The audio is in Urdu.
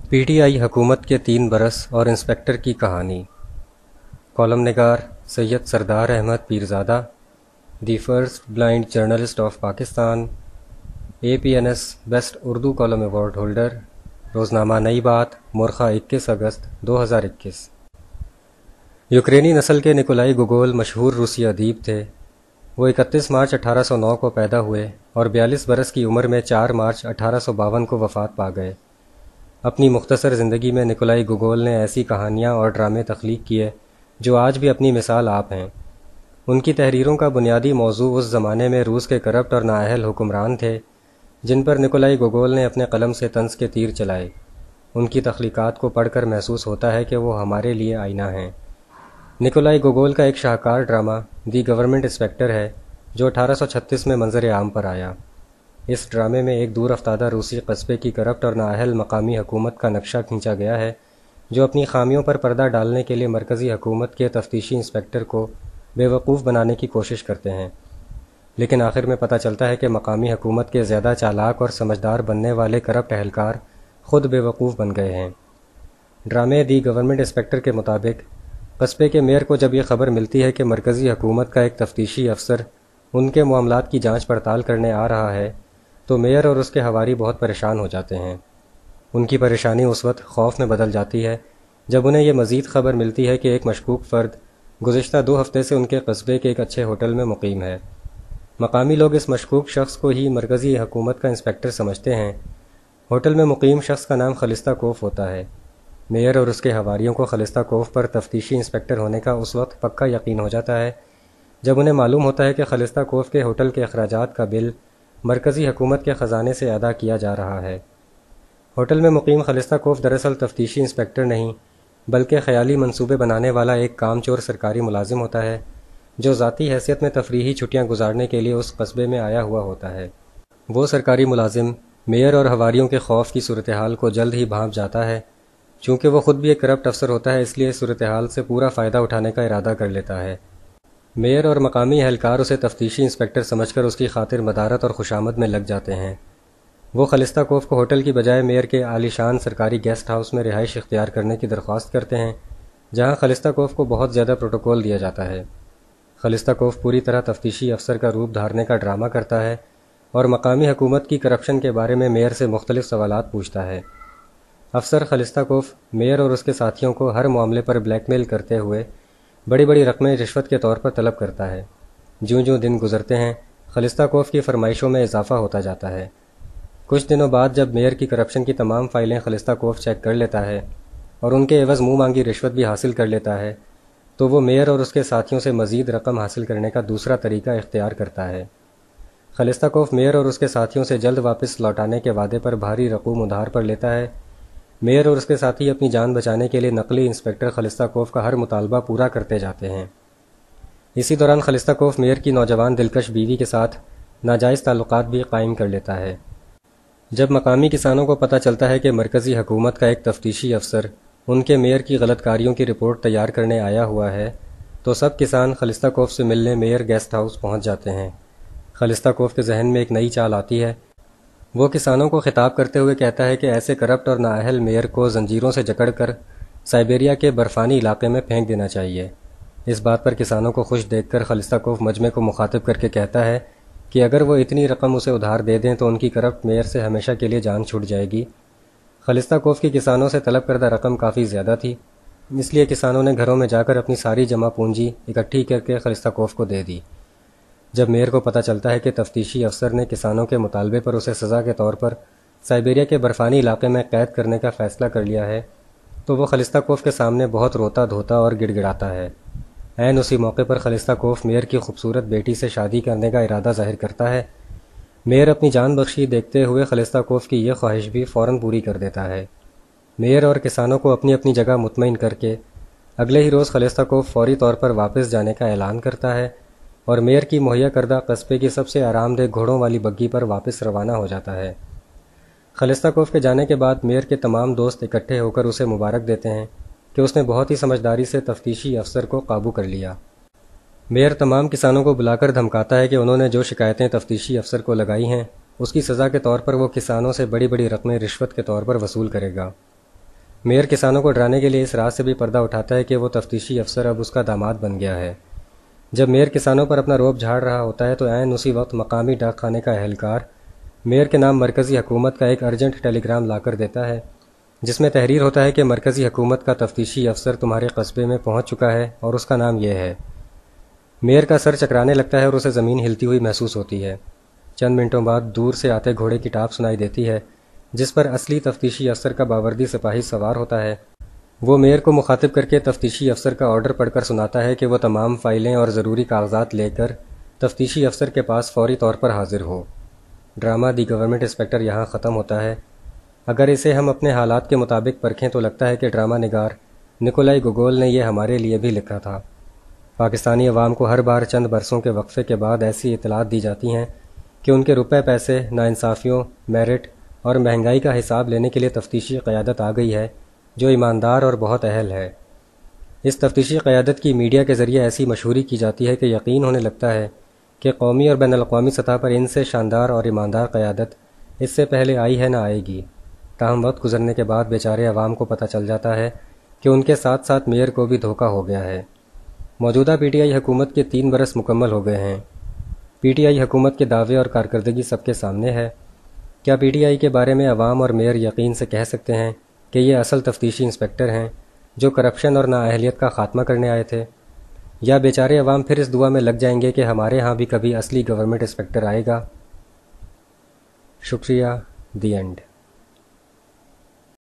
پی ٹی آئی حکومت کے 3 برس اور انسپکٹر کی کہانی۔ کالم نگار Syed Sardar Ahmad Pirzada, the first blind journalist of Pakistan, APNS best Urdu column award holder, روزنامہ نئی بات، مورخہ 21 اگست 2021۔ یوکرینی نسل کے نکولائی گوگول مشہور روسی ادیب تھے۔ وہ 31 مارچ 1809 کو پیدا ہوئے اور 42 برس کی عمر میں 4 مارچ 1852 کو وفات پا گئے۔ اپنی مختصر زندگی میں نکولائی گوگول نے ایسی کہانیاں اور ڈرامے تخلیق کیے جو آج بھی اپنی مثال آپ ہیں۔ ان کی تحریروں کا بنیادی موضوع اس زمانے میں روس کے کرپٹ اور نااہل حکمران تھے جن پر نکولائی گوگول نے اپنے قلم سے طنز کے تیر چلائے۔ ان کی تخلیقات کو پڑھ کر محسوس ہوتا ہے کہ وہ ہمارے لیے آئینہ ہیں۔ نکولائی گوگول کا ایک شاہکار ڈرامہ دی گورنمنٹ انسپکٹر ہے جو 1836 میں منظر عام پر آیا۔ اس ڈرامے میں ایک دور افتادہ روسی قصبے کی کرپٹ اور نااہل مقامی حکومت کا نقشہ کھینچا گیا ہے جو اپنی خامیوں پر پردہ ڈالنے کے لیے مرکزی حکومت کے تفتیشی انسپکٹر کو بے وقوف بنانے کی کوشش کرتے ہیں، لیکن آخر میں پتہ چلتا ہے کہ مقامی حکومت کے زیادہ چالاک اور سمجھدار بننے والے کرپٹ اہلکار خود بے وقوف بن گئے ہیں۔ ڈرامے دی گورنمنٹ انسپکٹر کے مطابق قصبے کے میئر کو جب یہ خبر ملتی ہے کہ مرکزی حکومت کا ایک تفتیشی افسر ان کے معاملات کی جانچ پڑتال کرنے آ رہا ہے تو میئر اور اس کے حوالی بہت پریشان ہو جاتے ہیں۔ ان کی پریشانی اس وقت خوف میں بدل جاتی ہے جب انہیں یہ مزید خبر ملتی ہے کہ ایک مشکوک فرد گزشتہ 2 ہفتے سے ان کے قصبے کے ایک اچھے ہوٹل میں مقیم ہے۔ مقامی لوگ اس مشکوک شخص کو ہی مرکزی حکومت کا انسپکٹر سمجھتے ہیں۔ ہوٹل میں مقیم شخص کا نام خلستہ کوف ہوتا ہے۔ میئر اور اس کے حواریوں کو خلستہ کوف پر تفتیشی انسپکٹر ہونے کا اس وقت پکا یقین ہو جاتا ہے جب انہیں معلوم ہوتا ہے کہ خلستہ کوف کے ہوٹل کے اخراجات کا بل مرکزی حکومت کے خزانے سے ادا کیا جا رہا ہے۔ ہوٹل میں مقیم خلستہ کوف دراصل تفتیشی انسپکٹر نہیں بلکہ خیالی منصوبے بنانے والا ایک کام چور سرکاری ملازم ہوتا ہے جو ذاتی حیثیت میں تفریحی چھٹیاں گزارنے کے لیے اس قصبے میں آیا ہوا ہوتا ہے۔ وہ سرکاری ملازم میئر اور حواریوں کے خوف کی صورتحال کو جلد ہی بھانپ جاتا ہے۔ چونکہ وہ خود بھی ایک کرپٹ افسر ہوتا ہے اس لیے اس صورتحال سے پورا فائدہ اٹھانے کا ارادہ کر لیتا ہے۔ میئر اور مقامی اہلکار اسے تفتیشی انسپکٹر سمجھ کر اس کی خاطر مدارت اور خوشامد میں لگ جاتے ہیں۔ وہ خلستہ کوف کو ہوٹل کی بجائے میئر کے عالی شان سرکاری گیسٹ ہاؤس میں رہائش اختیار کرنے کی درخواست کرتے ہیں جہاں خلستہ کوف کو بہت زیادہ پروٹوکول دیا جاتا ہے۔ خلستہ کوف پوری طرح تفتیشی افسر کا روپ دھارنے کا ڈرامہ کرتا ہے اور مقامی حکومت کی کرپشن کے بارے میں میئر سے مختلف سوالات پوچھتا ہے۔ افسر خلستہ کوف میئر اور اس کے ساتھیوں کو ہر معاملے پر بلیک میل کرتے ہوئے بڑی بڑی رقمیں رشوت کے طور پر طلب کرتا ہے۔ جوں جوں دن گزرتے ہیں خلستہ کوف کی فرمائشوں میں اضافہ ہوتا جاتا ہے۔ کچھ دنوں بعد جب میئر کی کرپشن کی تمام فائلیں خلستہ کوف چیک کر لیتا ہے اور ان کے عوض منہ مانگی رشوت بھی حاصل کر لیتا ہے تو وہ میئر اور اس کے ساتھیوں سے مزید رقم حاصل کرنے کا دوسرا طریقہ اختیار کرتا ہے۔ خلستہ کوف میئر اور اس کے ساتھیوں سے جلد واپس لوٹانے کے وعدے پر بھاری رقوم ادھار پر لیتا ہے۔ میئر اور اس کے ساتھی اپنی جان بچانے کے لیے نقلی انسپکٹر خلستہ کوف کا ہر مطالبہ پورا کرتے جاتے ہیں۔ اسی دوران خلستہ کوف میئر کی نوجوان دلکش بیوی کے ساتھ ناجائز تعلقات بھی قائم کر لیتا ہے۔ جب مقامی کسانوں کو پتہ چلتا ہے کہ مرکزی حکومت کا ایک تفتیشی افسر ان کے میئر کی غلط کاریوں کی رپورٹ تیار کرنے آیا ہوا ہے تو سب کسان خلستہ کوف سے ملنے میئر گیسٹ ہاؤس پہنچ جاتے ہیں۔ خلستہ کوف کے ذہن میں ایک نئی چال آتی ہے۔ وہ کسانوں کو خطاب کرتے ہوئے کہتا ہے کہ ایسے کرپٹ اور نااہل میئر کو زنجیروں سے جکڑ کر سائبیریا کے برفانی علاقے میں پھینک دینا چاہیے۔ اس بات پر کسانوں کو خوش دیکھ کر خلستہ کوف مجمع کو مخاطب کر کے کہتا ہے کہ اگر وہ اتنی رقم اسے ادھار دے دیں تو ان کی کرپٹ میئر سے ہمیشہ کے لیے جان چھوٹ جائے گی۔ خلستہ کوف کی کسانوں سے طلب کردہ رقم کافی زیادہ تھی، اس لیے کسانوں نے گھروں میں جا کر اپنی ساری جمع پونجی اکٹھی کر کے خلستہ کوف کو دے دی۔ جب میئر کو پتہ چلتا ہے کہ تفتیشی افسر نے کسانوں کے مطالبے پر اسے سزا کے طور پر سائبیریا کے برفانی علاقے میں قید کرنے کا فیصلہ کر لیا ہے تو وہ خلستہ کوف کے سامنے بہت روتا دھوتا اور گڑ گڑاتا ہے۔ عین اسی موقع پر خلستہ کوف میئر کی خوبصورت بیٹی سے شادی کرنے کا ارادہ ظاہر کرتا ہے۔ میئر اپنی جان بخشی دیکھتے ہوئے خلستہ کوف کی یہ خواہش بھی فوراً پوری کر دیتا ہے۔ میئر اور کسانوں کو اپنی اپنی جگہ مطمئن کر کے اگلے ہی روز خلستہ کوف فوری طور پر واپس جانے کا اعلان کرتا ہے اور میئر کی مہیا کردہ قصبے کی سب سے آرام دہ گھوڑوں والی بگی پر واپس روانہ ہو جاتا ہے۔ خلستہ کوف کے جانے کے بعد میئر کے تمام دوست اکٹھے ہو کر اسے مبارک دیتے ہیں کہ اس نے بہت ہی سمجھداری سے تفتیشی افسر کو قابو کر لیا۔ میئر تمام کسانوں کو بلا کر دھمکاتا ہے کہ انہوں نے جو شکایتیں تفتیشی افسر کو لگائی ہیں اس کی سزا کے طور پر وہ کسانوں سے بڑی بڑی رقمیں رشوت کے طور پر وصول کرے گا۔ میئر کسانوں کو ڈرانے کے لیے اس راز سے بھی پردہ اٹھاتا ہے کہ وہ تفتیشی افسر اب اس کا داماد بن گیا ہے۔ جب میئر کسانوں پر اپنا رعب جھاڑ رہا ہوتا ہے تو عین اسی وقت مقامی ڈاک خانے کا اہلکار میئر کے نام مرکزی حکومت کا ایک ارجنٹ ٹیلی گرام لا کر دیتا ہے، جس میں تحریر ہوتا ہے کہ مرکزی حکومت کا تفتیشی افسر تمہارے قصبے میں پہنچ چکا ہے اور اس کا نام یہ ہے۔ میئر کا سر چکرانے لگتا ہے اور اسے زمین ہلتی ہوئی محسوس ہوتی ہے۔ چند منٹوں بعد دور سے آتے گھوڑے کی ٹاپ سنائی دیتی ہے، جس پر اصلی تفتیشی افسر کا باوردی سپاہی سوار ہوتا ہے۔ وہ میئر کو مخاطب کر کے تفتیشی افسر کا آرڈر پڑھ کر سناتا ہے کہ وہ تمام فائلیں اور ضروری کاغذات لے کر تفتیشی افسر کے پاس فوری طور پر حاضر ہو۔ ڈرامہ دی گورنمنٹ انسپیکٹر یہاں ختم ہوتا ہے۔ اگر اسے ہم اپنے حالات کے مطابق پرکھیں تو لگتا ہے کہ ڈرامہ نگار نکولائی گوگول نے یہ ہمارے لیے بھی لکھا تھا۔ پاکستانی عوام کو ہر بار چند برسوں کے وقفے کے بعد ایسی اطلاعات دی جاتی ہیں کہ ان کے روپے پیسے، ناانصافیوں، میرٹ اور مہنگائی کا حساب لینے کے لیے تفتیشی قیادت آ گئی ہے جو ایماندار اور بہت اہل ہے۔ اس تفتیشی قیادت کی میڈیا کے ذریعے ایسی مشہوری کی جاتی ہے کہ یقین ہونے لگتا ہے کہ قومی اور بین الاقوامی سطح پر ان سے شاندار اور ایماندار قیادت اس سے پہلے آئی ہے نہ آئے گی۔ تاہم وقت گزرنے کے بعد بیچارے عوام کو پتہ چل جاتا ہے کہ ان کے ساتھ ساتھ میئر کو بھی دھوکہ ہو گیا ہے۔ موجودہ پی ٹی آئی حکومت کے 3 برس مکمل ہو گئے ہیں۔ پی ٹی آئی حکومت کے دعوے اور کارکردگی سب کے سامنے ہے۔ کیا پی ٹی آئی کے بارے میں عوام اور میئر یقین سے کہہ سکتے ہیں کہ یہ اصل تفتیشی انسپیکٹر ہیں جو کرپشن اور نااہلیت کا خاتمہ کرنے آئے تھے؟ یا بیچارے عوام پھر اس دعا میں لگ جائیں گے کہ ہمارے ہاں بھی کبھی اصلی گورنمنٹ انسپیکٹر آئے گا؟ شکریہ، دی اینڈ۔